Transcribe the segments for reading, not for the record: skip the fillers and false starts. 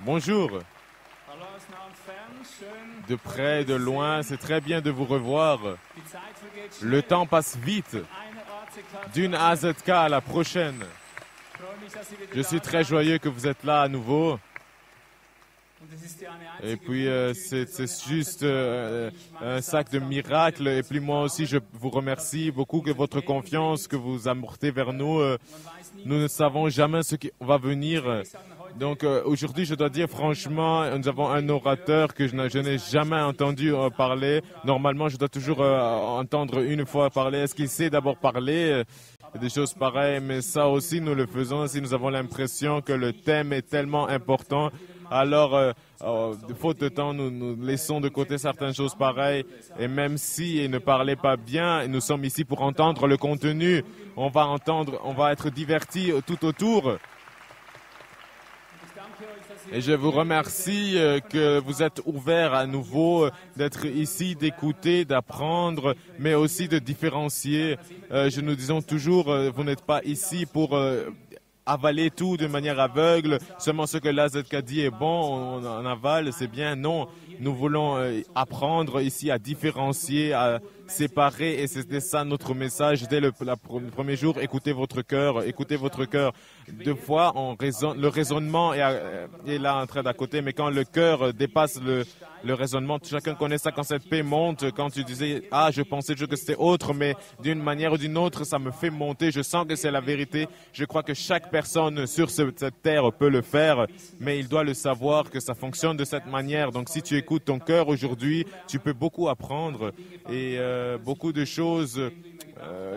Bonjour. De près, de loin, c'est très bien de vous revoir. Le temps passe vite. D'une AZK à la prochaine. Je suis très joyeux que vous êtes là à nouveau. Et puis, c'est juste un sac de miracles. Et puis, moi aussi, je vous remercie beaucoup de votre confiance que vous apportez vers nous. Nous ne savons jamais ce qui va venir. Donc, aujourd'hui, je dois dire franchement, nous avons un orateur que je n'ai jamais entendu parler. Normalement, je dois toujours entendre une fois parler. Est-ce qu'il sait d'abord parler des choses pareilles? Mais ça aussi, nous le faisons si nous avons l'impression que le thème est tellement important. Alors, faute de temps, nous laissons de côté certaines choses pareilles. Et même s'il ne parlait pas bien, nous sommes ici pour entendre le contenu. On va être divertis tout autour. Et je vous remercie que vous êtes ouverts à nouveau, d'être ici, d'écouter, d'apprendre, mais aussi de différencier. Je nous disons toujours, vous n'êtes pas ici pour avaler tout de manière aveugle. Seulement ce que l'AZK dit est bon, on avale, c'est bien. Non, nous voulons apprendre ici à différencier, à séparer, et c'était ça notre message dès le premier jour. Écoutez votre cœur, écoutez votre cœur. Deux fois, le raisonnement est là en train d'à côté, mais quand le cœur dépasse le raisonnement, chacun connaît ça quand cette paix monte, quand tu disais « Ah, je pensais que c'était autre, mais d'une manière ou d'une autre, ça me fait monter, je sens que c'est la vérité. » Je crois que chaque personne sur cette terre peut le faire, mais il doit le savoir que ça fonctionne de cette manière. Donc si tu écoutes ton cœur aujourd'hui, tu peux beaucoup apprendre et beaucoup de choses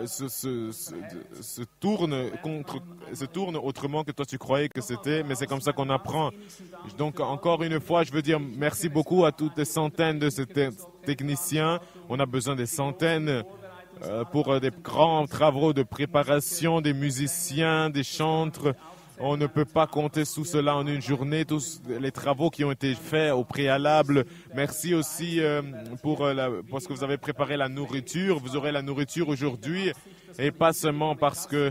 se tournent autrement que toi tu croyais que c'était, mais c'est comme ça qu'on apprend. Donc encore une fois, je veux dire merci beaucoup à toutes les centaines de ces techniciens. On a besoin des centaines pour des grands travaux de préparation, des musiciens, des chantres. On ne peut pas compter sous cela en une journée, tous les travaux qui ont été faits au préalable. Merci aussi parce que vous avez préparé la nourriture. Vous aurez la nourriture aujourd'hui et pas seulement parce que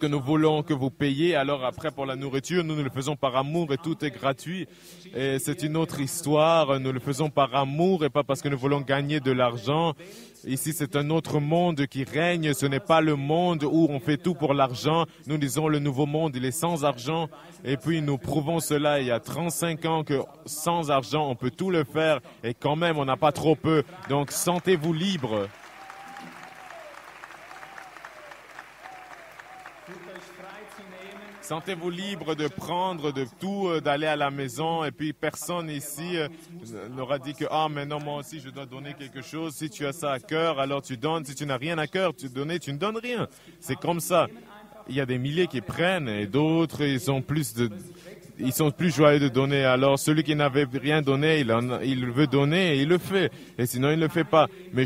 nous voulons que vous payiez. Alors après, pour la nourriture, nous le faisons par amour et tout est gratuit. Et c'est une autre histoire. Nous le faisons par amour et pas parce que nous voulons gagner de l'argent. Ici, c'est un autre monde qui règne. Ce n'est pas le monde où on fait tout pour l'argent. Nous disons le nouveau monde, il est sans argent. Et puis, nous prouvons cela il y a 35 ans que sans argent, on peut tout le faire. Et quand même, on n'a pas trop peu. Donc, sentez-vous libre. Sentez-vous libre de prendre de tout, d'aller à la maison et puis personne ici n'aura dit que « Ah, mais non, moi aussi, je dois donner quelque chose. Si tu as ça à cœur, alors tu donnes. Si tu n'as rien à cœur, tu ne donnes rien. » C'est comme ça. Il y a des milliers qui prennent et d'autres, ils sont plus joyeux de donner. Alors, celui qui n'avait rien donné, il veut donner et il le fait. Et sinon, il ne le fait pas. Mais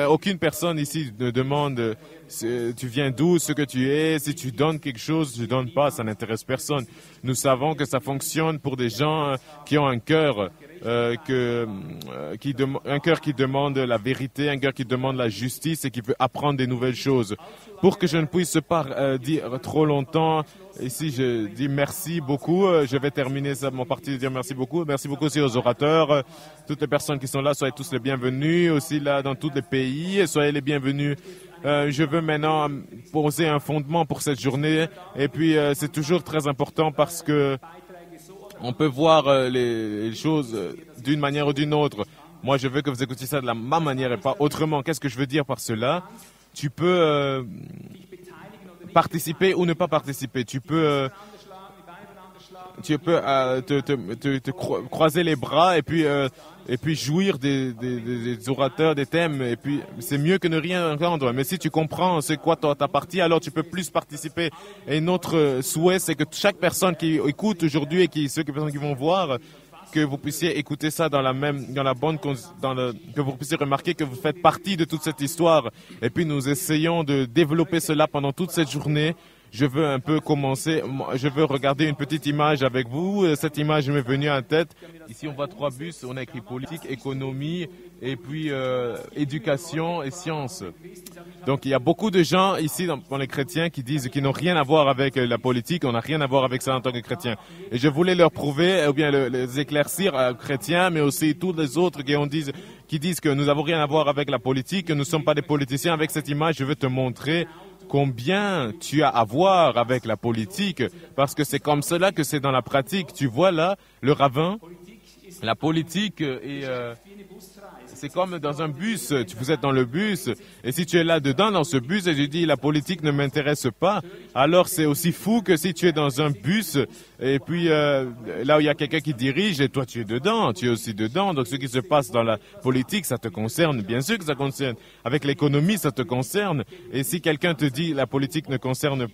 aucune personne ici ne demande tu viens d'où, ce que tu es. Si tu donnes quelque chose, tu donnes pas, ça n'intéresse personne. Nous savons que ça fonctionne pour des gens qui ont un cœur. Un cœur qui demande la vérité, un cœur qui demande la justice et qui veut apprendre des nouvelles choses. Pour que je ne puisse pas dire trop longtemps, ici je dis merci beaucoup. Je vais terminer mon parti de dire merci beaucoup. Merci beaucoup aussi aux orateurs, toutes les personnes qui sont là, soyez tous les bienvenus, aussi là dans tous les pays, soyez les bienvenus. Je veux maintenant poser un fondement pour cette journée et puis c'est toujours très important parce que on peut voir les choses d'une manière ou d'une autre. Moi, je veux que vous écoutiez ça de ma manière et pas autrement. Qu'est-ce que je veux dire par cela? Tu peux participer ou ne pas participer. Tu peux te croiser les bras et puis jouir des orateurs, des thèmes. Et puis, c'est mieux que ne rien entendre. Mais si tu comprends c'est quoi ta partie, alors tu peux plus participer. Et notre souhait, c'est que chaque personne qui écoute aujourd'hui et ceux qui vont voir, que vous puissiez écouter ça que vous puissiez remarquer que vous faites partie de toute cette histoire. Et puis, nous essayons de développer cela pendant toute cette journée. je veux un peu commencer, je veux regarder une petite image avec vous. Cette image m'est venue en tête. Ici, on voit 3 bus, on a écrit politique, économie et puis éducation et sciences. Donc, il y a beaucoup de gens ici, dans les chrétiens, qui disent qu'ils n'ont rien à voir avec la politique, on n'a rien à voir avec ça en tant que chrétien. Et je voulais leur prouver, ou bien les éclaircir aux chrétiens, mais aussi tous les autres qui disent que nous n'avons rien à voir avec la politique, que nous ne sommes pas des politiciens. Avec cette image, je veux te montrer combien tu as à voir avec la politique, parce que c'est comme cela que c'est dans la pratique. Tu vois là, le ravin, la politique est... c'est comme dans un bus, vous êtes dans le bus, et si tu es là-dedans, dans ce bus, et tu dis la politique ne m'intéresse pas, alors c'est aussi fou que si tu es dans un bus, et puis là où il y a quelqu'un qui dirige, et toi tu es dedans, tu es aussi dedans, donc ce qui se passe dans la politique, ça te concerne, bien sûr que ça concerne. Avec l'économie, ça te concerne, et si quelqu'un te dit la politique ne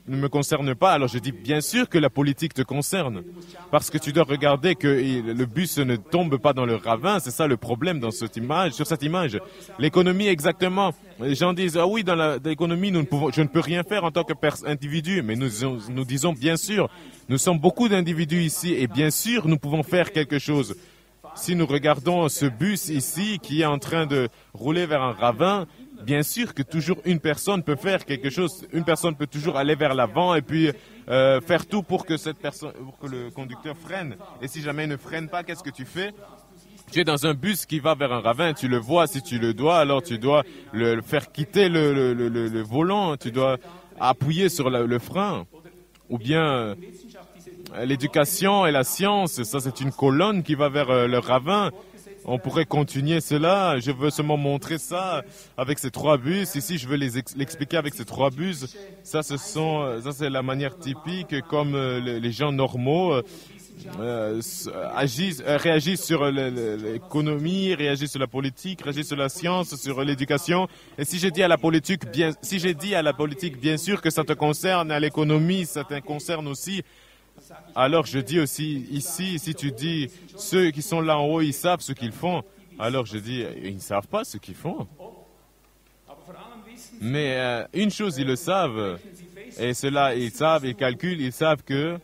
me concerne pas, alors je dis bien sûr que la politique te concerne, parce que tu dois regarder que le bus ne tombe pas dans le ravin, c'est ça le problème dans cette image. Sur cette image. L'économie, exactement. Les gens disent, ah oui, dans l'économie, je ne peux rien faire en tant qu'individu. Mais nous disons, bien sûr, nous sommes beaucoup d'individus ici et bien sûr, nous pouvons faire quelque chose. Si nous regardons ce bus ici qui est en train de rouler vers un ravin, bien sûr que toujours une personne peut faire quelque chose. Une personne peut toujours aller vers l'avant et puis faire tout pour que le conducteur freine. Et si jamais il ne freine pas, qu'est-ce que tu fais? Tu es dans un bus qui va vers un ravin, tu le vois, si tu le dois, alors tu dois le faire quitter le volant, tu dois appuyer sur le frein. Ou bien l'éducation et la science, ça c'est une colonne qui va vers le ravin. On pourrait continuer cela, je veux seulement montrer ça avec ces 3 bus. Ici, je veux l'expliquer avec ces 3 bus. Ça c'est la manière typique comme les gens normaux réagissent sur l'économie, réagissent sur la politique, réagissent sur la science, sur l'éducation. Et si j'ai dit à la politique, bien sûr que ça te concerne, à l'économie, ça te concerne aussi. Alors je dis aussi ici, si tu dis ceux qui sont là en haut, ils savent ce qu'ils font. Alors je dis, ils ne savent pas ce qu'ils font. Mais une chose, ils le savent. Et cela, ils savent, ils calculent, ils savent que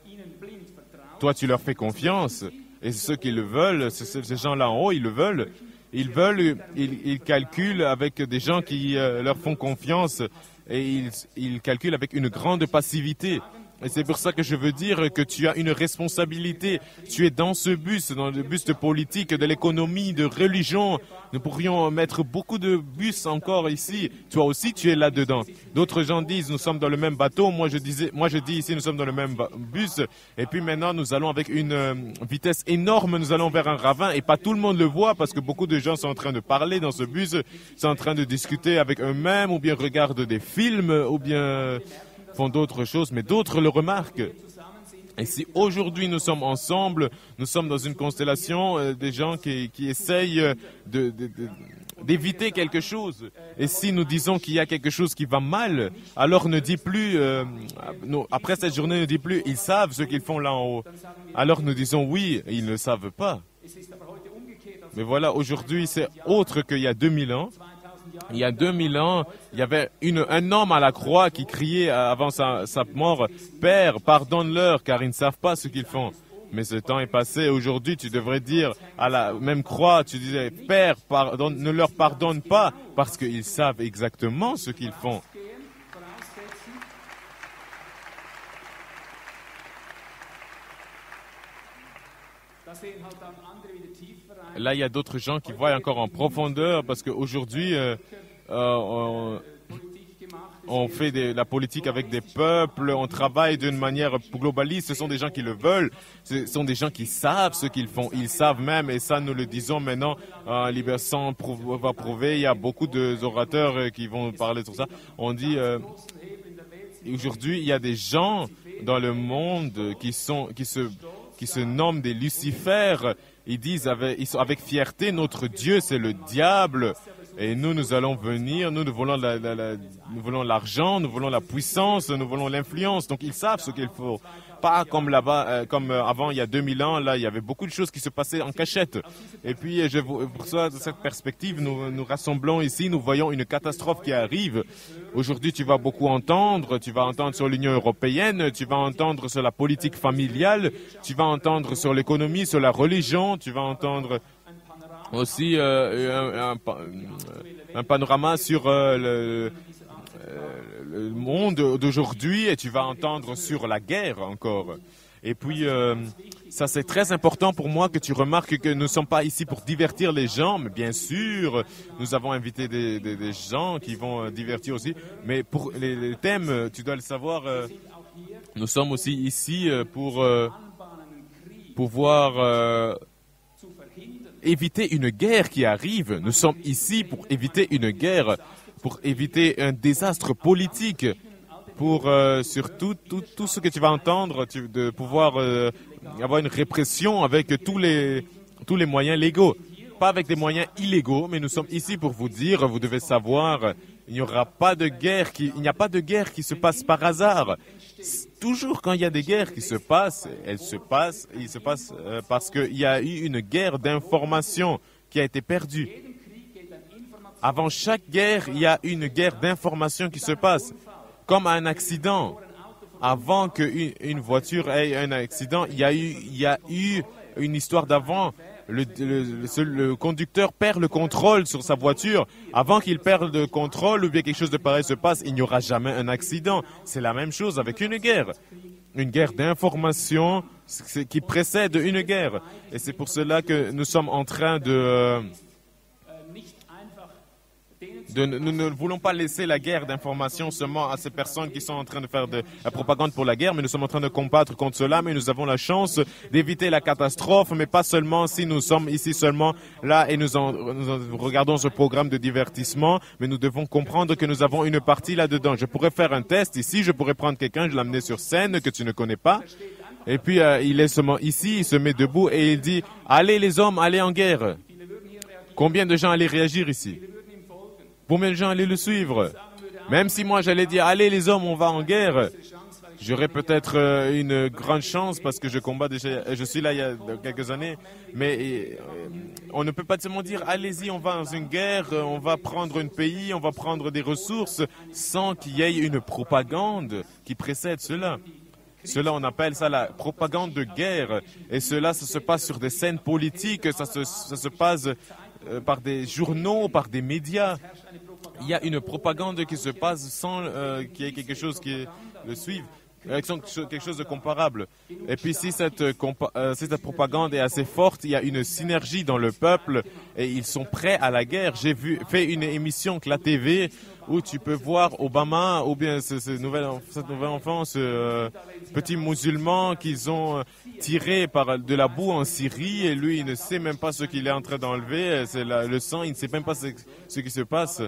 toi, tu leur fais confiance. Et ceux qui le veulent, ces gens-là en haut, ils le veulent. Ils calculent avec des gens qui leur font confiance et ils calculent avec une grande passivité. Et c'est pour ça que je veux dire que tu as une responsabilité. Tu es dans ce bus, dans le bus de politique, de l'économie, de religion. Nous pourrions mettre beaucoup de bus encore ici. Toi aussi, tu es là-dedans. D'autres gens disent, nous sommes dans le même bateau. Moi, je dis ici, nous sommes dans le même bus. Et puis maintenant, nous allons avec une vitesse énorme, nous allons vers un ravin. Et pas tout le monde le voit parce que beaucoup de gens sont en train de parler dans ce bus, sont en train de discuter avec eux-mêmes, ou bien regardent des films, ou bien font d'autres choses, mais d'autres le remarquent. Et si aujourd'hui nous sommes ensemble, nous sommes dans une constellation des gens qui essayent d'éviter quelque chose. Et si nous disons qu'il y a quelque chose qui va mal, alors ne dis plus, après cette journée, ne dis plus, ils savent ce qu'ils font là en haut. Alors nous disons oui, ils ne savent pas. Mais voilà, aujourd'hui c'est autre qu'il y a 2000 ans. Il y a 2000 ans, il y avait un homme à la croix qui criait avant sa mort, « Père, pardonne-leur, car ils ne savent pas ce qu'ils font. » Mais ce temps est passé. Aujourd'hui, tu devrais dire à la même croix, tu disais, « Père, ne leur pardonne pas, parce qu'ils savent exactement ce qu'ils font. » Là, il y a d'autres gens qui voient encore en profondeur parce qu'aujourd'hui, on fait la politique avec des peuples, on travaille d'une manière globaliste. Ce sont des gens qui le veulent, ce sont des gens qui savent ce qu'ils font. Ils savent même, et ça nous le disons maintenant, Libersan va prouver, il y a beaucoup d'orateurs qui vont parler sur ça. On dit, aujourd'hui, il y a des gens dans le monde qui se nomment des Lucifères. Ils disent avec fierté, notre Dieu, c'est le diable. Et nous allons venir, nous voulons l'argent, nous voulons la puissance, nous voulons l'influence. Donc, ils savent ce qu'il faut. pas comme là-bas, comme avant, il y a 2000 ans. Là, il y avait beaucoup de choses qui se passaient en cachette. Et puis, pour ça, de cette perspective, nous rassemblons ici, nous voyons une catastrophe qui arrive. Aujourd'hui, tu vas beaucoup entendre. Tu vas entendre sur l'Union européenne, tu vas entendre sur la politique familiale, tu vas entendre sur l'économie, sur la religion, tu vas entendre aussi un panorama sur le monde d'aujourd'hui, et tu vas entendre sur la guerre encore. Et puis, ça c'est très important pour moi que tu remarques que nous ne sommes pas ici pour divertir les gens, mais bien sûr, nous avons invité des gens qui vont divertir aussi. Mais pour les thèmes, tu dois le savoir, nous sommes aussi ici pour pouvoir éviter une guerre qui arrive. Nous sommes ici pour éviter une guerre, pour éviter un désastre politique, pour surtout tout ce que tu vas entendre, de pouvoir avoir une répression avec tous les moyens légaux. Pas avec des moyens illégaux, mais nous sommes ici pour vous dire, vous devez savoir, il n'y a pas de guerre qui se passe par hasard. Toujours quand il y a des guerres qui se passent, il se passe parce qu'il y a eu une guerre d'information qui a été perdue. Avant chaque guerre, il y a une guerre d'information qui se passe. Comme un accident. Avant qu'une voiture ait un accident, il y a eu une histoire d'avant. Le conducteur perd le contrôle sur sa voiture. Avant qu'il perde le contrôle ou bien quelque chose de pareil se passe, il n'y aura jamais un accident. C'est la même chose avec une guerre. Une guerre d'information qui précède une guerre. Et c'est pour cela que nous sommes en train nous ne voulons pas laisser la guerre d'information seulement à ces personnes qui sont en train de faire de la propagande pour la guerre, mais nous sommes en train de combattre contre cela, mais nous avons la chance d'éviter la catastrophe, mais pas seulement si nous sommes ici seulement là et nous regardons ce programme de divertissement, mais nous devons comprendre que nous avons une partie là-dedans. Je pourrais faire un test ici, je pourrais prendre quelqu'un, je l'amener sur scène que tu ne connais pas, et puis il est seulement ici, il se met debout et il dit « Allez les hommes, allez en guerre ». Combien de gens allaient réagir ici? Combien de gens allaient le suivre? Même si moi j'allais dire, allez les hommes, on va en guerre, j'aurais peut-être une grande chance parce que je combats déjà, je suis là il y a quelques années, mais on ne peut pas seulement dire, allez-y, on va dans une guerre, on va prendre un pays, on va prendre des ressources, sans qu'il y ait une propagande qui précède cela. Cela, on appelle ça la propagande de guerre. Et cela, ça se passe sur des scènes politiques, ça se passe par des journaux, par des médias. Il y a une propagande qui se passe sans qu'il y ait quelque chose qui le suive, quelque chose de comparable. Et puis si cette propagande est assez forte, il y a une synergie dans le peuple et ils sont prêts à la guerre. J'ai fait une émission que la TV où tu peux voir Obama ou bien cette nouvelle enfant, ce petit musulman qu'ils ont tiré par de la boue en Syrie et lui il ne sait même pas ce qu'il est en train d'enlever, c'est le sang, il ne sait même pas ce qui se passe.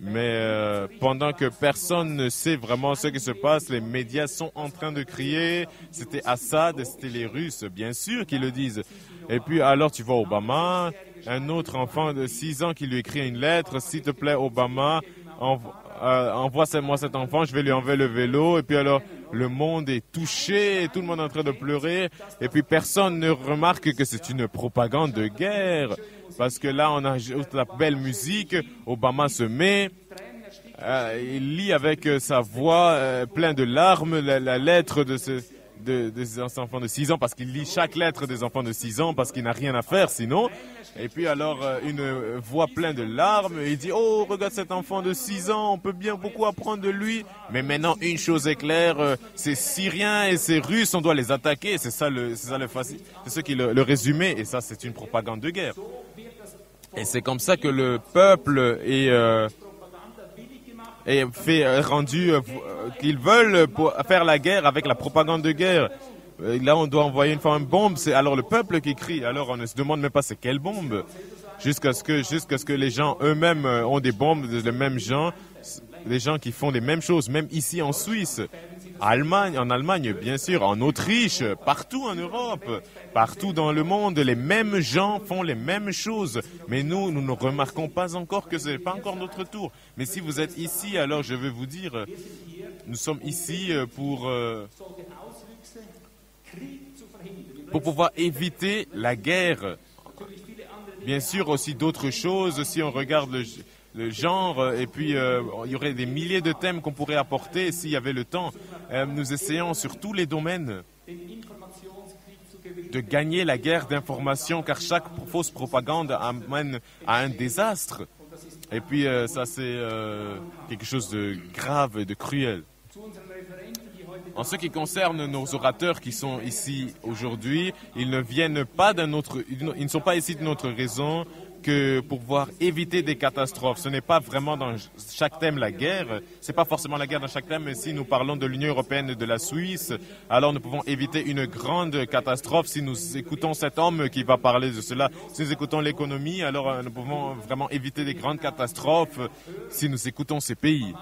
Mais pendant que personne ne sait vraiment ce qui se passe, les médias sont en train de crier, c'était Assad, c'était les Russes, bien sûr qu'ils le disent. Et puis alors tu vois Obama, un autre enfant de 6 ans qui lui écrit une lettre, s'il te plaît Obama, envoie-moi cet enfant, je vais lui enlever le vélo. Et puis alors le monde est touché, tout le monde est en train de pleurer, et puis personne ne remarque que c'est une propagande de guerre. Parce que là, on a la belle musique, Obama se met, il lit avec sa voix pleine de larmes la lettre des enfants de 6 ans, parce qu'il lit chaque lettre des enfants de 6 ans, parce qu'il n'a rien à faire sinon. Et puis alors, une voix pleine de larmes, il dit « Oh, regarde cet enfant de 6 ans, on peut bien beaucoup apprendre de lui. Mais maintenant, une chose est claire, ces Syriens et ces Russes, on doit les attaquer. » C'est ça le facile, c'est ce qui est le résumé, et ça, c'est une propagande de guerre. Et c'est comme ça que le peuple est rendu qu'ils veulent faire la guerre avec la propagande de guerre. Là, on doit envoyer une fois une bombe. C'est alors le peuple qui crie. Alors, on ne se demande même pas c'est quelle bombe. Jusqu'à ce que les gens eux-mêmes ont des bombes, les mêmes gens, les gens qui font les mêmes choses, même ici en Suisse. En Allemagne, bien sûr, en Autriche, partout en Europe, partout dans le monde, les mêmes gens font les mêmes choses. Mais nous ne remarquons pas encore que ce n'est pas encore notre tour. Mais si vous êtes ici, alors je veux vous dire, nous sommes ici pour pour pouvoir éviter la guerre. Bien sûr, aussi d'autres choses, si on regarde le genre, et puis il y aurait des milliers de thèmes qu'on pourrait apporter s'il y avait le temps. Nous essayons sur tous les domaines de gagner la guerre d'information, car chaque fausse propagande amène à un désastre. Et puis ça, c'est quelque chose de grave et de cruel. En ce qui concerne nos orateurs qui sont ici aujourd'hui, ils ne viennent pas ils ne sont pas ici de notre raison que pour pouvoir éviter des catastrophes. Ce n'est pas vraiment dans chaque thème la guerre, c'est pas forcément la guerre dans chaque thème, mais si nous parlons de l'Union européenne et de la Suisse, alors nous pouvons éviter une grande catastrophe si nous écoutons cet homme qui va parler de cela. Si nous écoutons l'économie, alors nous pouvons vraiment éviter des grandes catastrophes si nous écoutons ces pays.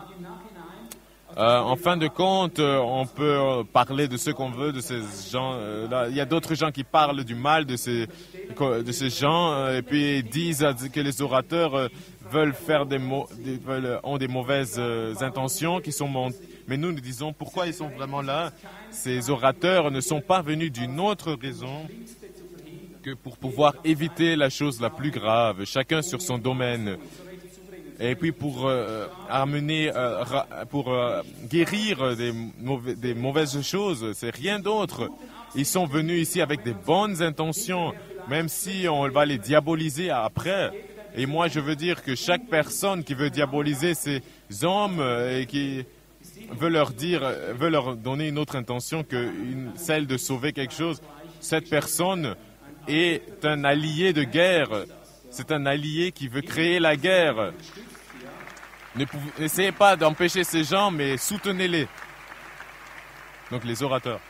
En fin de compte, on peut parler de ce qu'on veut, de ces gens-là. Il y a d'autres gens qui parlent du mal de ces gens et puis disent que les orateurs veulent faire ont des mauvaises intentions qui sont mais nous disons pourquoi ils sont vraiment là. Ces orateurs ne sont pas venus d'une autre raison que pour pouvoir éviter la chose la plus grave, chacun sur son domaine. Et puis pour guérir des mauvaises choses, c'est rien d'autre. Ils sont venus ici avec des bonnes intentions, même si on va les diaboliser après. Et moi, je veux dire que chaque personne qui veut diaboliser ces hommes et qui veut leur donner une autre intention que celle de sauver quelque chose, cette personne est un allié de guerre. C'est un allié qui veut créer la guerre. N'essayez pas d'empêcher ces gens, mais soutenez-les. Donc les orateurs.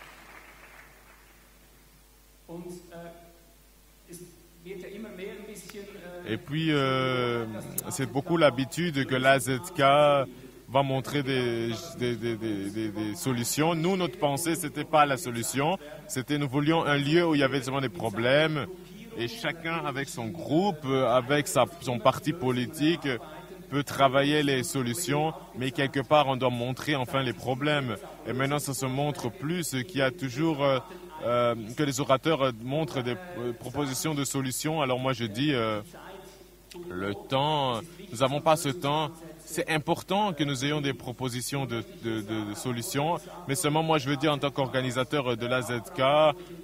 Et puis, c'est beaucoup l'habitude que l'AZK va montrer des solutions. Nous, notre pensée, ce n'était pas la solution. Nous voulions un lieu où il y avait seulement des problèmes. Et chacun avec son groupe, avec son parti politique, peut travailler les solutions, mais quelque part, on doit montrer enfin les problèmes. Et maintenant, ça se montre plus qu'il y a toujours que les orateurs montrent des propositions de solutions. Alors moi, je dis, le temps, nous n'avons pas ce temps. C'est important que nous ayons des propositions de solutions, mais seulement moi, je veux dire, en tant qu'organisateur de l'AZK,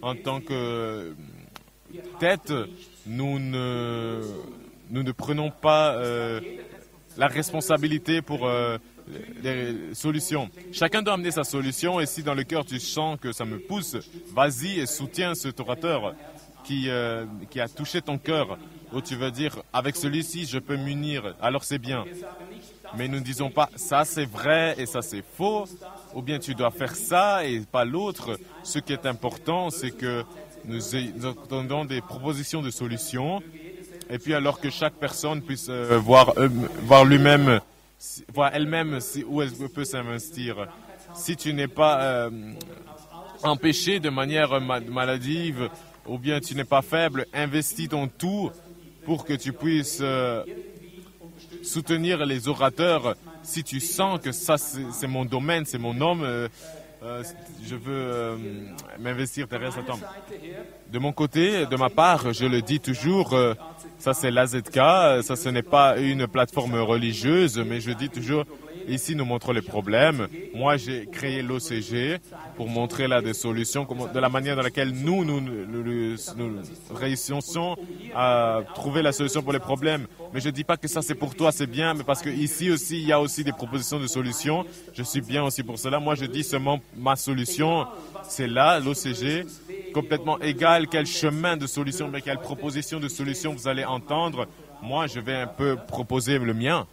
en tant que tête, nous ne prenons pas la responsabilité pour les solutions. Chacun doit amener sa solution et si dans le cœur tu sens que ça me pousse, vas-y et soutiens cet orateur qui a touché ton cœur, où tu veux dire, avec celui-ci je peux m'unir, alors c'est bien. Mais nous ne disons pas, ça c'est vrai et ça c'est faux, ou bien tu dois faire ça et pas l'autre. Ce qui est important, c'est que nous donnons des propositions de solutions. Et puis alors que chaque personne puisse voir elle-même où elle peut s'investir. Si tu n'es pas empêché de manière maladive ou bien tu n'es pas faible, investis ton tout pour que tu puisses soutenir les orateurs. Si tu sens que ça c'est mon domaine, c'est mon homme, je veux m'investir derrière cet homme. De mon côté, de ma part, je le dis toujours, ça c'est l'AZK, ça ce n'est pas une plateforme religieuse, mais je dis toujours, ici nous montrons les problèmes. Moi j'ai créé l'OCG pour montrer là des solutions, de la manière dans laquelle nous réussissons à trouver la solution pour les problèmes. Mais je ne dis pas que ça c'est pour toi, c'est bien, mais parce qu'ici aussi il y a aussi des propositions de solutions. Je suis bien aussi pour cela. Moi je dis seulement ma solution, c'est là, l'OCG. Complètement égal quel chemin de solution, mais quelle proposition de solution vous allez entendre. Moi, je vais un peu proposer le mien.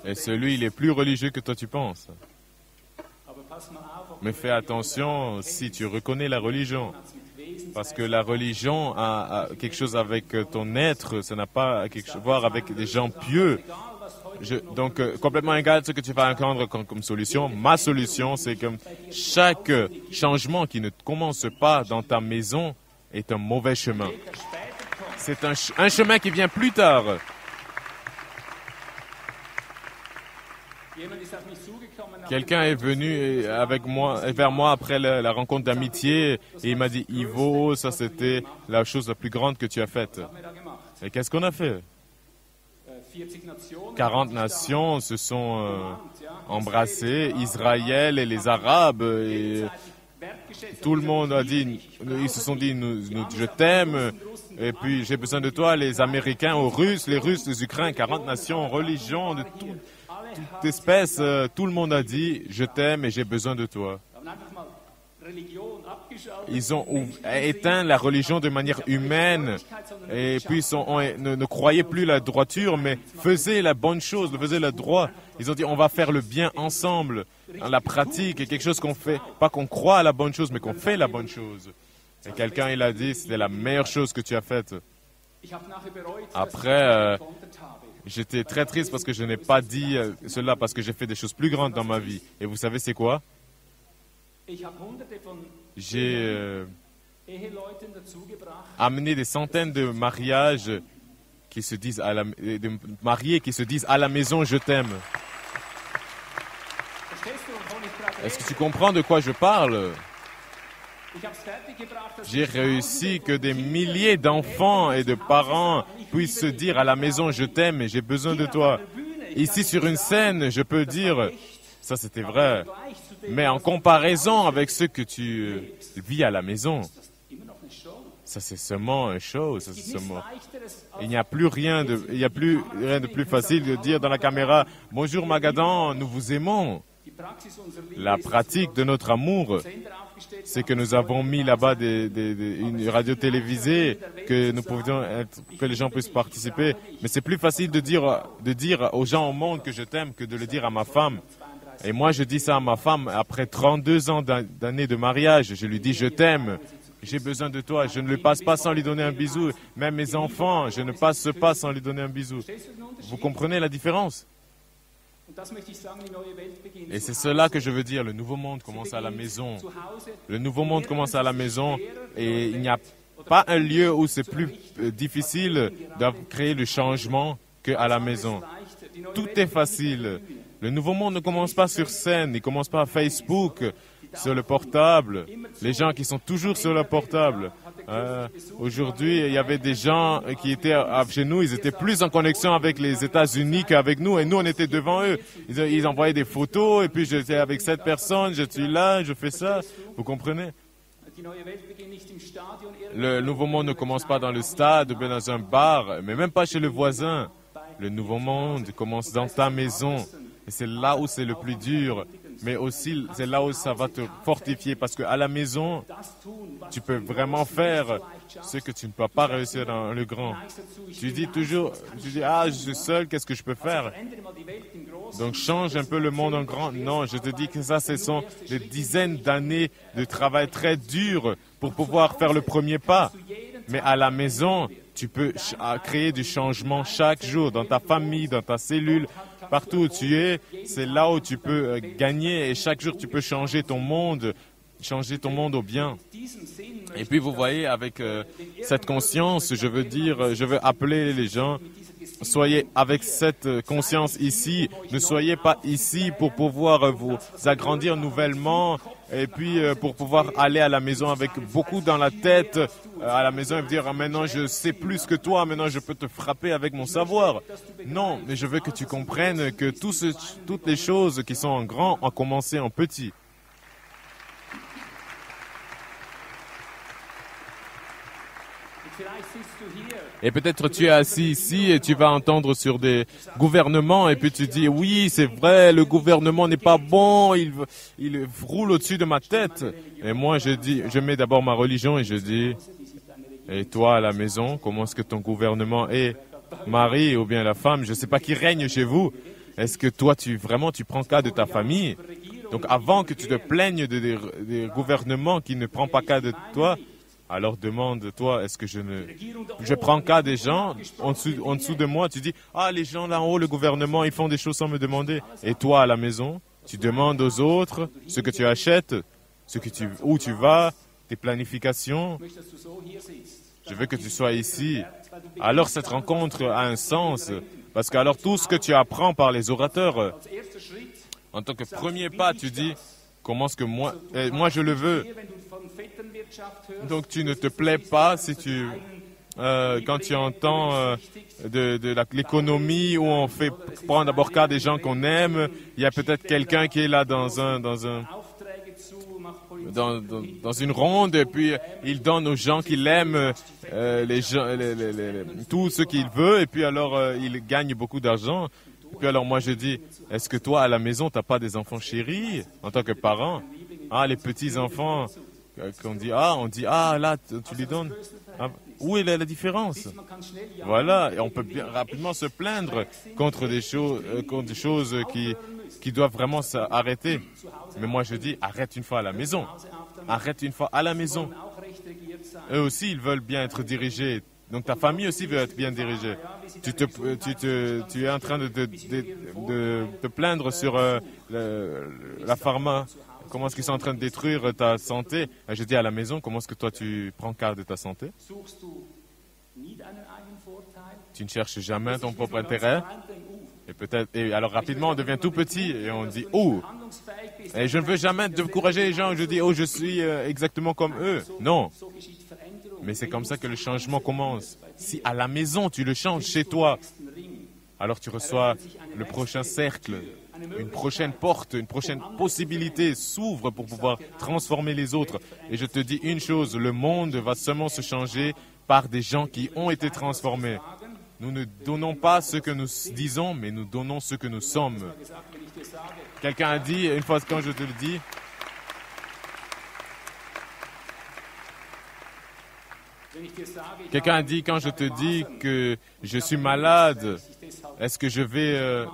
Et celui, il est plus religieux que toi tu penses. Mais fais attention si tu reconnais la religion. Parce que la religion a quelque chose avec ton être, ça n'a pas quelque chose à voir avec des gens pieux. Donc, complètement égal ce que tu vas entendre comme solution. Ma solution, c'est que chaque changement qui ne commence pas dans ta maison est un mauvais chemin. C'est un chemin qui vient plus tard. Quelqu'un est venu avec moi, vers moi après la rencontre d'amitié et il m'a dit, Ivo, ça c'était la chose la plus grande que tu as faite. Et qu'est-ce qu'on a fait? 40 nations se sont embrassées, Israël et les Arabes, et tout le monde a dit, ils se sont dit, je t'aime, et puis j'ai besoin de toi, les Américains aux Russes, les Ukrainiens, 40 nations, religions, de toute espèce, tout le monde a dit, je t'aime et j'ai besoin de toi. Ils ont éteint la religion de manière humaine et puis ne croyaient plus la droiture, mais faisaient la bonne chose, faisaient le droit. Ils ont dit, on va faire le bien ensemble. La pratique est quelque chose qu'on fait, pas qu'on croit à la bonne chose, mais qu'on fait la bonne chose. Et quelqu'un, il a dit, c'était la meilleure chose que tu as faite. Après, j'étais très triste parce que je n'ai pas dit cela, parce que j'ai fait des choses plus grandes dans ma vie. Et vous savez, c'est quoi? J'ai amené des centaines de mariages qui se disent de mariés qui se disent à la maison, je t'aime. Est-ce que tu comprends de quoi je parle? J'ai réussi que des milliers d'enfants et de parents puissent se dire à la maison, je t'aime et j'ai besoin de toi. Ici sur une scène, je peux dire, ça c'était vrai, mais en comparaison avec ce que tu vis à la maison, ça c'est seulement un show. Il n'y a plus rien de plus facile de dire dans la caméra, bonjour Magadan, nous vous aimons. La pratique de notre amour, c'est que nous avons mis là-bas une radio télévisée, que les gens puissent participer. Mais c'est plus facile de dire aux gens au monde que je t'aime que de le dire à ma femme. Et moi, je dis ça à ma femme après 32 ans d'années de mariage. Je lui dis, je t'aime, j'ai besoin de toi. Je ne le passe pas sans lui donner un bisou. Même mes enfants, je ne passe pas sans lui donner un bisou. Vous comprenez la différence? Et c'est cela que je veux dire. Le nouveau monde commence à la maison. Le nouveau monde commence à la maison et il n'y a pas un lieu où c'est plus difficile de créer le changement qu'à la maison. Tout est facile. Le nouveau monde ne commence pas sur scène, il ne commence pas à Facebook, sur le portable. Les gens qui sont toujours sur le portable. Aujourd'hui, il y avait des gens qui étaient chez nous, ils étaient plus en connexion avec les États-Unis qu'avec nous, et nous, on était devant eux. Ils envoyaient des photos, et puis j'étais avec cette personne, je suis là, je fais ça. Vous comprenez? Le nouveau monde ne commence pas dans le stade, ou bien dans un bar, mais même pas chez le voisin. Le nouveau monde commence dans ta maison. Et c'est là où c'est le plus dur, mais aussi c'est là où ça va te fortifier, parce qu'à la maison, tu peux vraiment faire ce que tu ne peux pas réussir dans le grand. Tu dis, ah, je suis seul, qu'est-ce que je peux faire? Donc change un peu le monde en grand. Non, je te dis que ça, ce sont des dizaines d'années de travail très dur pour pouvoir faire le premier pas. Mais à la maison, tu peux créer du changement chaque jour, dans ta famille, dans ta cellule, partout où tu es, c'est là où tu peux gagner et chaque jour tu peux changer ton monde au bien. Et puis vous voyez, avec cette conscience, je veux appeler les gens, soyez avec cette conscience ici, ne soyez pas ici pour pouvoir vous agrandir nouvellement et puis pour pouvoir aller à la maison avec beaucoup dans la tête, à la maison et dire ah, maintenant je sais plus que toi, maintenant je peux te frapper avec mon savoir. Non, mais je veux que tu comprennes que toutes les choses qui sont en grand ont commencé en petit. Et peut-être tu es assis ici et tu vas entendre sur des gouvernements et puis tu dis oui c'est vrai le gouvernement n'est pas bon, il roule au-dessus de ma tête. Et moi je mets d'abord ma religion et je dis et toi à la maison comment est-ce que ton gouvernement est? Mari ou bien la femme, je ne sais pas qui règne chez vous. Est-ce que toi tu prends cas de ta famille? Donc avant que tu te plaignes des gouvernements qui ne prennent pas cas de toi, alors demande-toi, est-ce que je prends cas des gens en dessous de moi, tu dis, ah, les gens là en haut, le gouvernement, ils font des choses sans me demander. Et toi, à la maison, tu demandes aux autres ce que tu achètes, où tu vas, tes planifications. Je veux que tu sois ici. Alors cette rencontre a un sens, parce que alors tout ce que tu apprends par les orateurs, En tant que premier pas, tu dis, comment est-ce que moi je le veux. Donc tu ne te plais pas si quand tu entends l'économie où on fait prendre d'abord cas des gens qu'on aime, il y a peut-être quelqu'un qui est là dans une ronde et puis il donne aux gens qui l'aiment tout ce qu'il veut et puis alors il gagne beaucoup d'argent. Et puis alors moi je dis, est-ce que toi à la maison tu n'as pas des enfants chéris en tant que parent? Ah, les petits enfants on dit là tu lui donnes. Ah, où est la différence? Voilà, et on peut bien rapidement se plaindre contre des choses qui doivent vraiment s'arrêter. Mais moi je dis, arrête une fois à la maison. Arrête une fois à la maison. Eux aussi, ils veulent bien être dirigés. Donc ta famille aussi veut être bien dirigée. Tu es en train de te plaindre sur la pharma. Comment est-ce qu'ils sont en train de détruire ta santé? Je dis à la maison, comment est-ce que toi tu prends garde de ta santé? Tu ne cherches jamais ton propre intérêt? Et alors rapidement on devient tout petit et on dit et je ne veux jamais décourager les gens. Je dis je suis exactement comme eux. Non. Mais c'est comme ça que le changement commence. Si à la maison tu le changes chez toi, alors tu reçois le prochain cercle, une prochaine porte, une prochaine possibilité s'ouvre pour pouvoir transformer les autres. Et je te dis une chose, le monde va seulement se changer par des gens qui ont été transformés. Nous ne donnons pas ce que nous disons, mais nous donnons ce que nous sommes. Quelqu'un a dit, une fois quand je te le dis, quelqu'un a dit, quand je te dis que je suis malade, est-ce que je vais...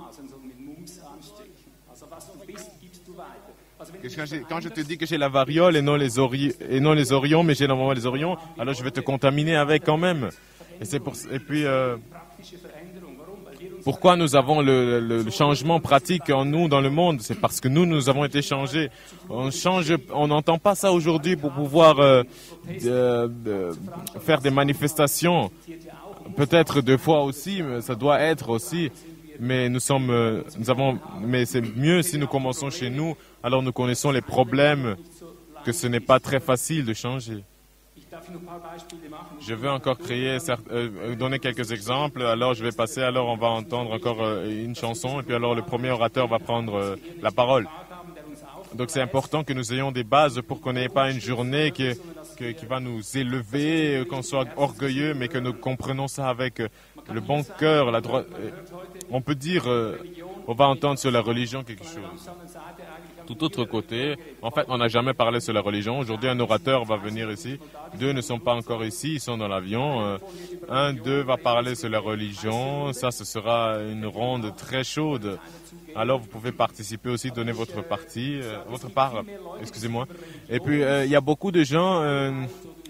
Quand je te dis que j'ai la variole et non les orions, mais j'ai normalement les orions, alors je vais te contaminer avec quand même. Pourquoi nous avons le changement pratique en nous dans le monde? C'est parce que nous avons été changés. On n'entend pas ça aujourd'hui pour pouvoir faire des manifestations. Peut-être deux fois aussi, mais ça doit être aussi. Mais mais c'est mieux si nous commençons chez nous. Alors nous connaissons les problèmes que ce n'est pas très facile de changer. Je veux encore donner quelques exemples. Alors je vais passer, alors on va entendre encore une chanson et puis alors le premier orateur va prendre la parole. Donc c'est important que nous ayons des bases pour qu'on n'ait pas une journée qui va nous élever, qu'on soit orgueilleux, mais que nous comprenons ça avec le bon cœur, la droite. On peut dire, on va entendre sur la religion quelque chose. Tout autre côté, en fait, on n'a jamais parlé sur la religion. Aujourd'hui, un orateur va venir ici. 2 ne sont pas encore ici, ils sont dans l'avion. 1, 2 va parler sur la religion. Ça, ce sera une ronde très chaude. Alors, vous pouvez participer aussi, donner votre part, excusez-moi. Et puis, il y a beaucoup de gens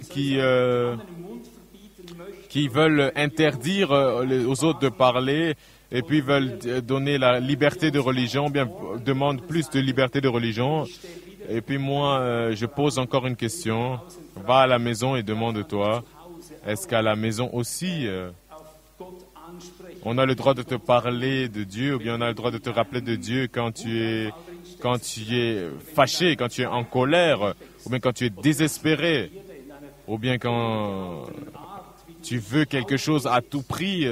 qui veulent interdire aux autres de parler. Et puis veulent donner la liberté de religion, bien demandent plus de liberté de religion. Et puis moi, je pose encore une question. Va à la maison et demande-toi, est-ce qu'à la maison aussi, on a le droit de te parler de Dieu ou bien on a le droit de te rappeler de Dieu quand tu es fâché, quand tu es en colère, ou bien quand tu es désespéré, ou bien quand tu veux quelque chose à tout prix.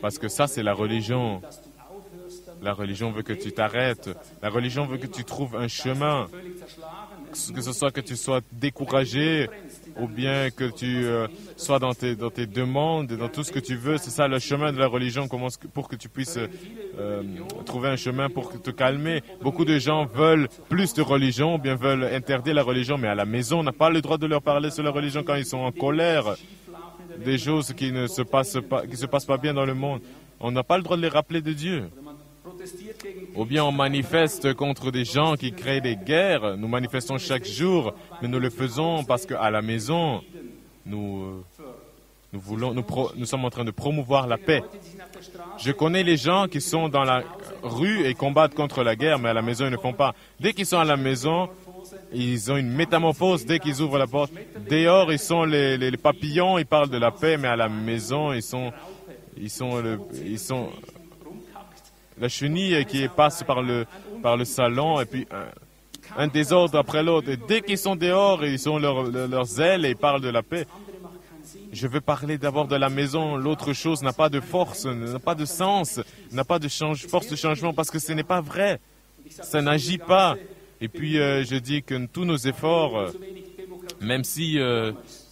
Parce que ça, c'est la religion. La religion veut que tu t'arrêtes. La religion veut que tu trouves un chemin. Que ce soit que tu sois découragé ou bien que tu sois dans tes demandes, dans tout ce que tu veux. C'est ça le chemin de la religion pour que tu puisses trouver un chemin pour te calmer. Beaucoup de gens veulent plus de religion ou bien veulent interdire la religion, mais à la maison, on n'a pas le droit de leur parler sur la religion quand ils sont en colère. Des choses qui ne se passent pas bien dans le monde. On n'a pas le droit de les rappeler de Dieu. Ou bien on manifeste contre des gens qui créent des guerres. Nous manifestons chaque jour, mais nous le faisons parce qu'à la maison, nous sommes en train de promouvoir la paix. Je connais les gens qui sont dans la rue et combattent contre la guerre, mais à la maison, ils ne font pas. Dès qu'ils sont à la maison, ils ont une métamorphose dès qu'ils ouvrent la porte. Dehors, ils sont les papillons, ils parlent de la paix, mais à la maison, ils sont la chenille qui passe par par le salon, et puis un désordre après l'autre. Et dès qu'ils sont dehors, ils ont leurs ailes et ils parlent de la paix. Je veux parler d'abord de la maison. L'autre chose n'a pas de force, n'a pas de sens, n'a pas de force de changement parce que ce n'est pas vrai. Ça n'agit pas. Et puis, je dis que tous nos efforts, même si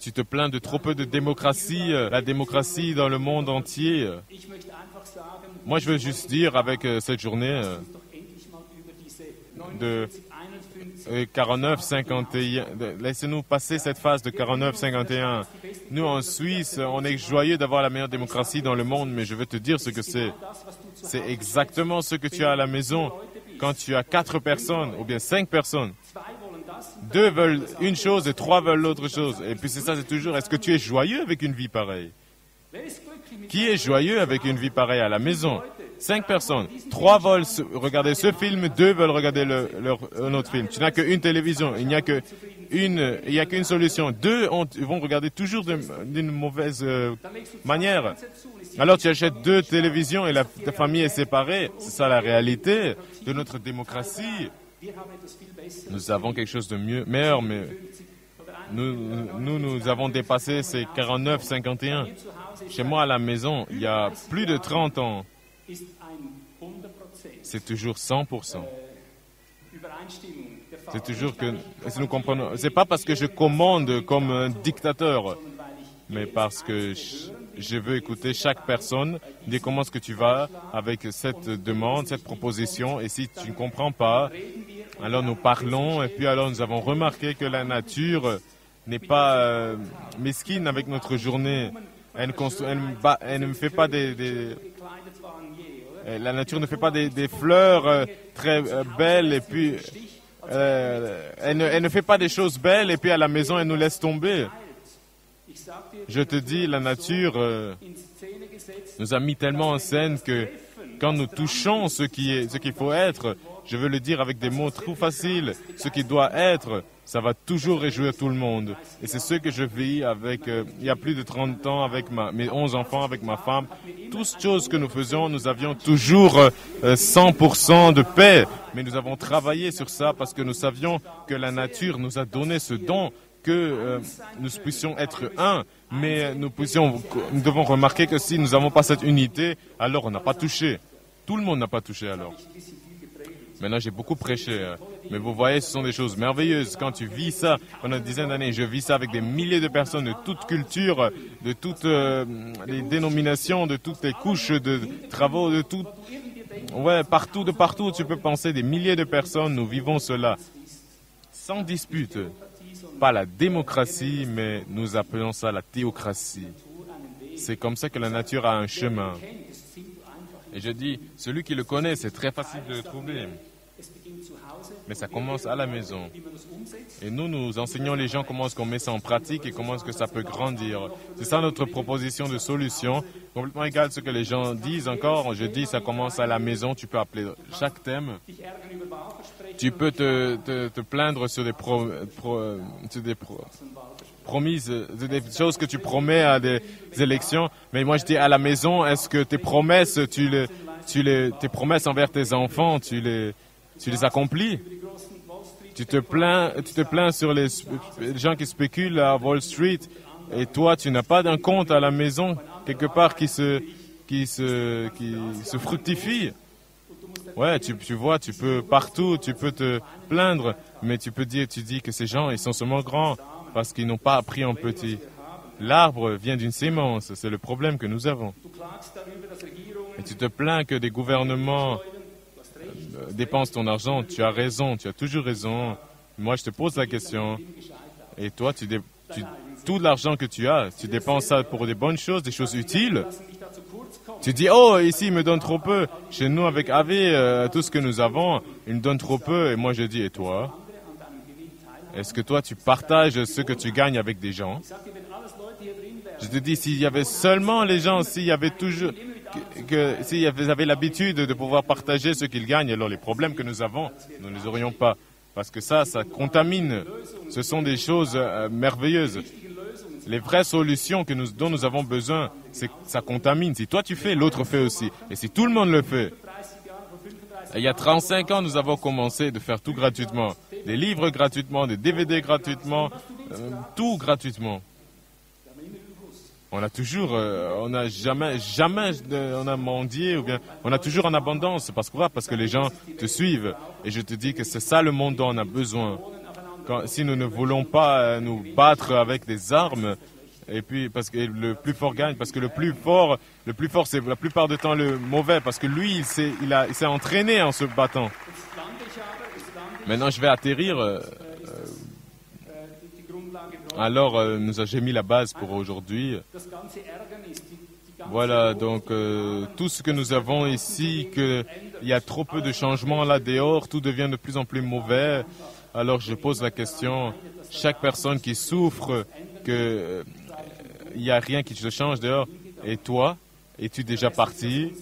tu te plains de trop peu de démocratie, la démocratie dans le monde entier, moi je veux juste dire avec cette journée de 49-51, laissez-nous passer cette phase de 49-51. Nous en Suisse, on est joyeux d'avoir la meilleure démocratie dans le monde, mais je veux te dire ce que c'est. C'est exactement ce que tu as à la maison quand tu as 4 personnes ou bien 5 personnes. 2 veulent une chose et 3 veulent l'autre chose. Et puis c'est ça, c'est toujours, est-ce que tu es joyeux avec une vie pareille? Qui est joyeux avec une vie pareille à la maison? 5 personnes, 3 veulent regarder ce film, 2 veulent regarder un autre film. Tu n'as qu'une télévision, il n'y a qu'une solution. 2 vont regarder toujours d'une mauvaise manière. Alors tu achètes 2 télévisions et ta famille est séparée. C'est ça la réalité de notre démocratie. Nous avons quelque chose de meilleur, mais nous avons dépassé ces 49-51. Chez moi à la maison, il y a plus de 30 ans, c'est toujours 100%. C'est toujours que nous comprenons. C'est pas parce que je commande comme un dictateur, mais parce que je veux écouter chaque personne, dire comment est-ce que tu vas avec cette demande, cette proposition, et si tu ne comprends pas, alors nous parlons, et puis alors nous avons remarqué que la nature n'est pas mesquine avec notre journée. Elle ne fait pas la nature ne fait pas des fleurs très belles, et puis elle ne fait pas des choses belles, et puis à la maison, elle nous laisse tomber. Je te dis, la nature nous a mis tellement en scène que quand nous touchons ce qu'il faut être, je veux le dire avec des mots trop faciles, ce qui doit être, ça va toujours réjouir tout le monde. Et c'est ce que je vis avec, il y a plus de 30 ans, avec mes 11 enfants, avec ma femme. Toutes choses que nous faisions, nous avions toujours 100% de paix. Mais nous avons travaillé sur ça parce que nous savions que la nature nous a donné ce don, que nous puissions être un. Mais nous devons remarquer que si nous n'avons pas cette unité, alors on n'a pas touché. Tout le monde n'a pas touché alors. Maintenant, j'ai beaucoup prêché, mais vous voyez, ce sont des choses merveilleuses. Quand tu vis ça pendant une dizaine d'années, je vis ça avec des milliers de personnes de toutes cultures, de toutes les dénominations, de toutes les couches de travaux, de tout. Ouais, partout, de partout, tu peux penser des milliers de personnes. Nous vivons cela sans dispute. Pas la démocratie, mais nous appelons ça la théocratie. C'est comme ça que la nature a un chemin. Et je dis, celui qui le connaît, c'est très facile de le trouver. Mais ça commence à la maison. Et nous enseignons les gens comment est-ce qu'on met ça en pratique et comment est-ce que ça peut grandir. C'est ça notre proposition de solution. Complètement égal ce que les gens disent encore. Je dis, ça commence à la maison. Tu peux appeler chaque thème. Tu peux te plaindre sur des promises, des choses que tu promets à des élections. Mais moi, je dis à la maison, est-ce que tes promesses, tes promesses envers tes enfants, tu les accomplis? Tu te plains sur les gens qui spéculent à Wall Street, et toi, tu n'as pas d'un compte à la maison quelque part qui se fructifie. Ouais, tu vois, tu peux partout, tu peux te plaindre, mais tu dis que ces gens, ils sont seulement grands parce qu'ils n'ont pas appris en petit. L'arbre vient d'une sémence, c'est le problème que nous avons. Et tu te plains que des gouvernements dépensent ton argent. Tu as raison, tu as toujours raison. Moi, je te pose la question. Et toi, tout l'argent que tu as, tu dépenses ça pour des bonnes choses, des choses utiles. Tu dis, oh, ici, il me donne trop peu. Chez nous, avec AV, tout ce que nous avons, il me donne trop peu. Et moi, je dis, et toi? Est-ce que toi, tu partages ce que tu gagnes avec des gens? Je te dis, s'il y avait seulement les gens, s'il y avait toujours, s'ils avaient l'habitude de pouvoir partager ce qu'ils gagnent, alors les problèmes que nous avons, nous ne les aurions pas. Parce que ça contamine. Ce sont des choses merveilleuses. Les vraies solutions dont nous avons besoin, ça contamine. Si toi tu fais, l'autre fait aussi. Et si tout le monde le fait, Il y a 35 ans, nous avons commencé de faire tout gratuitement. Des livres gratuitement, des DVD gratuitement, tout gratuitement. On a toujours, on n'a jamais, on a mendié ou bien on a toujours en abondance. Parce que les gens te suivent. Et je te dis que c'est ça le monde dont on a besoin. Si nous ne voulons pas nous battre avec des armes, et puis parce que le plus fort gagne, parce que le plus fort c'est la plupart du temps le mauvais, parce que lui il s'est entraîné en se battant. Maintenant je vais atterrir. Alors j'ai mis la base pour aujourd'hui. Voilà, donc tout ce que nous avons ici, qu'il y a trop peu de changements là dehors, tout devient de plus en plus mauvais. Alors je pose la question, chaque personne qui souffre, que il n'y a rien qui se change dehors, et toi, es-tu déjà parti?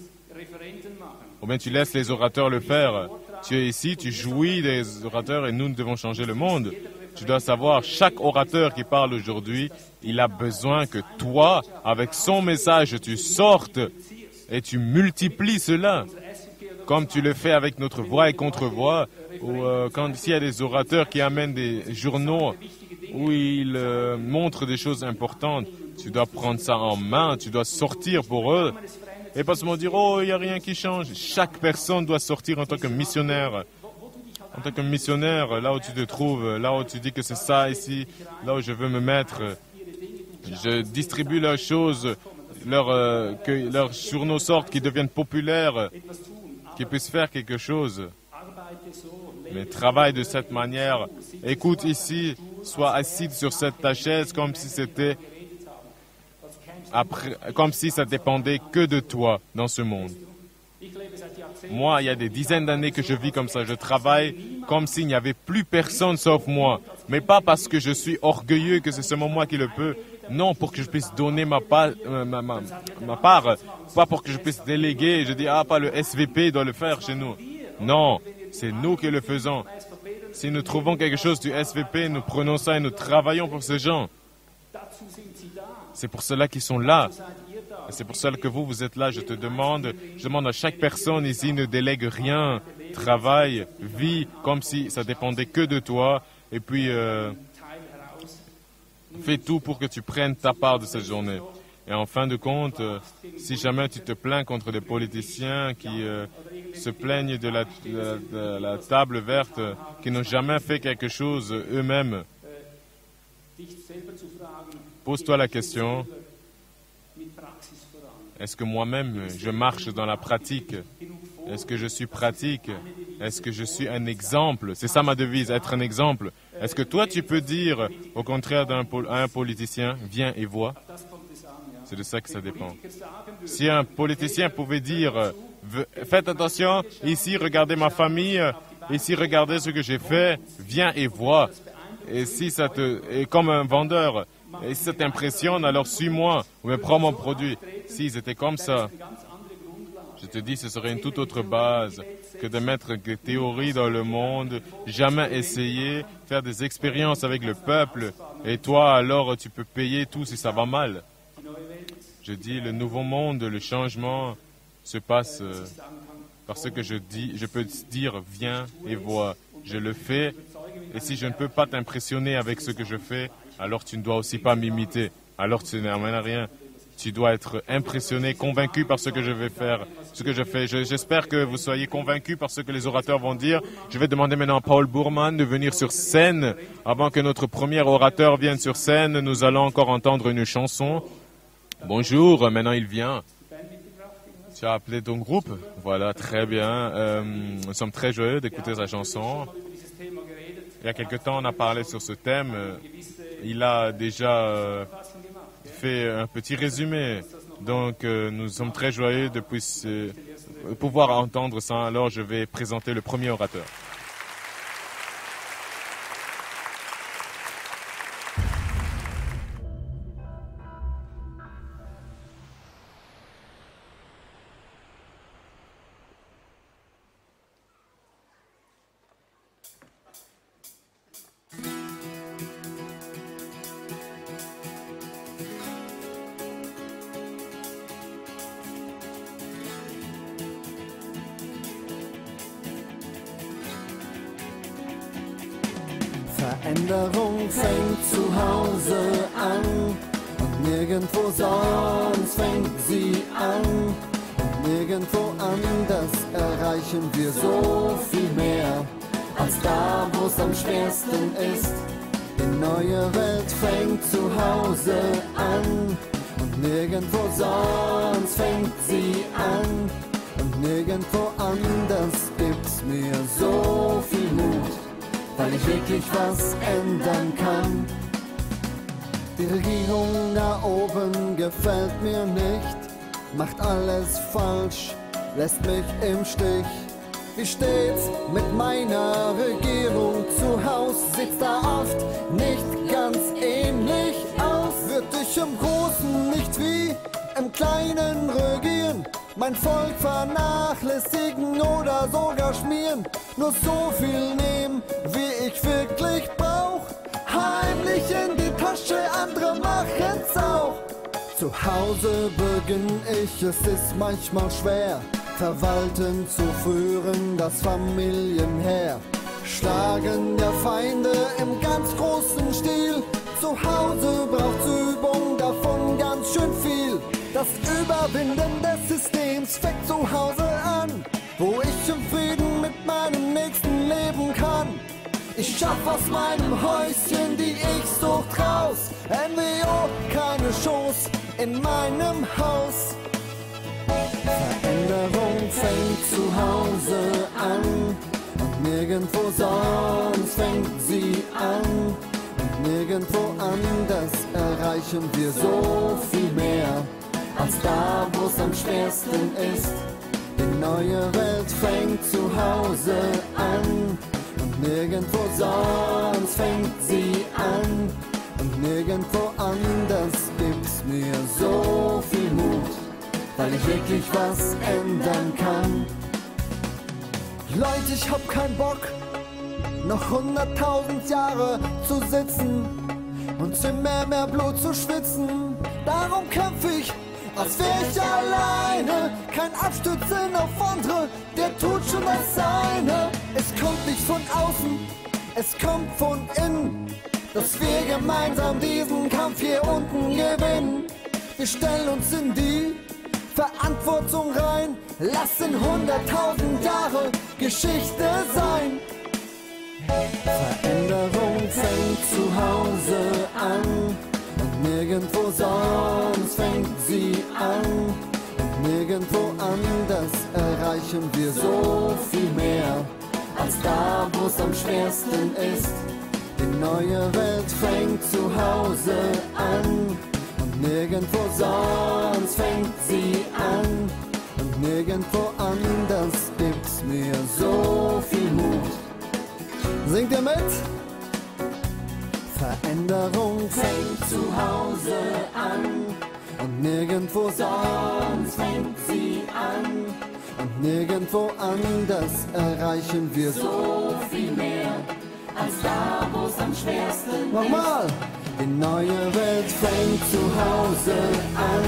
Ou bien tu laisses les orateurs le faire? Tu es ici, tu jouis des orateurs et nous devons changer le monde. Tu dois savoir, chaque orateur qui parle aujourd'hui, il a besoin que toi, avec son message, tu sortes et tu multiplies cela. Comme tu le fais avec notre voix et contre-voix, ou quand s'il y a des orateurs qui amènent des journaux où ils montrent des choses importantes, tu dois prendre ça en main, tu dois sortir pour eux. Et pas seulement dire, oh, il n'y a rien qui change. Chaque personne doit sortir en tant que missionnaire. En tant que missionnaire, là où tu te trouves, là où tu dis que c'est ça ici, là où je veux me mettre, je distribue leurs choses, que leurs journaux sortent, qu'ils deviennent populaires, qu'ils puissent faire quelque chose. Mais travaille de cette manière. Écoute ici, sois assis sur ta chaise comme si c'était comme si ça dépendait que de toi dans ce monde. Moi, il y a des dizaines d'années que je vis comme ça. Je travaille comme s'il n'y avait plus personne sauf moi. Mais pas parce que je suis orgueilleux que c'est seulement moi qui le peux. Non, pour que je puisse donner ma part. Pas pour que je puisse déléguer. Je dis, pas le SVP doit le faire chez nous. Non, c'est nous qui le faisons. Si nous trouvons quelque chose du SVP, nous prenons ça et nous travaillons pour ces gens. C'est pour cela qu'ils sont là. Et c'est pour cela que vous êtes là. Je demande à chaque personne ici, ne délègue rien. Travaille, vis comme si ça dépendait que de toi. Et puis, fais tout pour que tu prennes ta part de cette journée. Et en fin de compte, si jamais tu te plains contre des politiciens qui se plaignent de la table verte, qui n'ont jamais fait quelque chose eux-mêmes, pose-toi la question, est-ce que moi-même, je marche dans la pratique? Est-ce que je suis pratique? Est-ce que je suis un exemple? C'est ça ma devise, être un exemple. Est-ce que toi, tu peux dire, au contraire à un politicien, viens et vois? C'est de ça que ça dépend. Si un politicien pouvait dire, faites attention, ici, regardez ma famille, ici, regardez ce que j'ai fait, viens et vois. Et si ça et comme un vendeur, et si ça t'impressionne, alors suis-moi, ou me prends mon produit. S'ils étaient comme ça, je te dis, ce serait une toute autre base que de mettre des théories dans le monde, jamais essayer, faire des expériences avec le peuple, et toi, alors, tu peux payer tout si ça va mal. Je dis, le nouveau monde, le changement se passe parce que je peux dire, viens et vois. Je le fais, et si je ne peux pas t'impressionner avec ce que je fais, alors tu ne dois aussi pas m'imiter. Alors tu n'amènes à rien. Tu dois être impressionné, convaincu par ce que je vais faire, ce que je fais. J'espère que vous soyez convaincus par ce que les orateurs vont dire. Je vais demander maintenant à Paul Bourman de venir sur scène. Avant que notre premier orateur vienne sur scène, nous allons encore entendre une chanson. Bonjour, maintenant il vient. Tu as appelé ton groupe? Voilà, très bien. Nous sommes très joyeux d'écouter sa chanson. Il y a quelque temps, on a parlé sur ce thème. Il a déjà fait un petit résumé. Donc, nous sommes très joyeux de pouvoir entendre ça. Alors, je vais présenter le premier orateur. Veränderung fängt zu Hause an und nirgendwo sonst fängt sie an. Und nirgendwo anders erreichen wir so viel mehr, als da, wo es am schwersten ist. Die neue Welt fängt zu Hause an und nirgendwo sonst fängt sie an. Und nirgendwo anders gibt's mir so viel Mut, weil ich wirklich was ändern kann. Die Regierung da oben gefällt mir nicht, macht alles falsch, lässt mich im Stich. Wie steht's mit meiner Regierung zu Haus? Sieht's da oft nicht ganz ähnlich aus? Wird ich im Großen nicht wie im Kleinen regieren? Mein Volk vernachlässigen oder sogar schmieren? Nur so viel nehmen, wie ich wirklich brauch. Heimlich in die Tasche, andere machen's auch. Zu Hause beginn ich, es ist manchmal schwer, Verwalten zu führen, das Familienheer. Schlagen der Feinde im ganz großen Stil. Zu Hause braucht's Übung, davon ganz schön viel. Das Überwinden des Systems fängt zu Hause an, wo ich im Frieden mit meinem Nächsten leben kann. Ich schaff aus meinem Häuschen die Ich-Sucht raus. NWO, keine Chance in meinem Haus. Veränderung fängt zu Hause an und nirgendwo sonst fängt sie an. Und nirgendwo anders erreichen wir so viel mehr, als da, wo es am schwersten ist. Die neue Welt fängt zu Hause an und nirgendwo sonst fängt sie an. Und nirgendwo anders gibt's mir so viel Mut, weil ich wirklich was ändern kann. Leute, ich hab keinen Bock, noch 100.000 Jahre zu sitzen und im mehr Blut zu schwitzen. Darum kämpf ich, als wär ich alleine. Kein Abstützen auf andere, der tut schon das Seine. Es kommt nicht von außen, es kommt von innen, dass wir gemeinsam diesen Kampf hier unten gewinnen. Wir stellen uns in die Verantwortung rein, lassen 100.000 Jahre Geschichte sein. Veränderung fängt zu Hause an und nirgendwo sonst fängt sie an. Und nirgendwo anders erreichen wir so viel mehr, als da, wo es am schwersten ist. Die neue Welt fängt zu Hause an und nirgendwo sonst fängt sie an. Und nirgendwo anders gibt's mir so viel Mut. Singt ihr mit? Veränderung fängt zu Hause an und nirgendwo sonst fängt sie an. Und nirgendwo anders erreichen wir so viel mehr, als da, wo es am schwersten ist. Nochmal! Die neue Welt fängt zu Hause an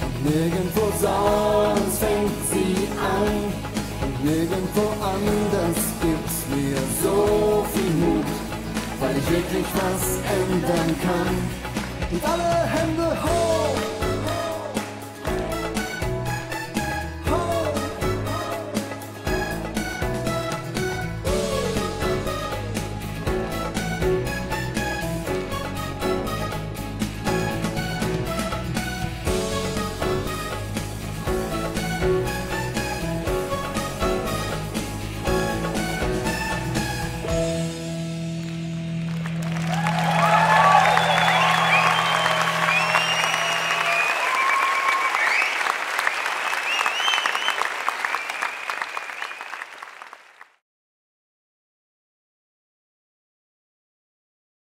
und nirgendwo sonst fängt sie an. Und nirgendwo anders gibt's mir so viel Mut, weil ich wirklich was ändern kann. Und alle Hände hoch!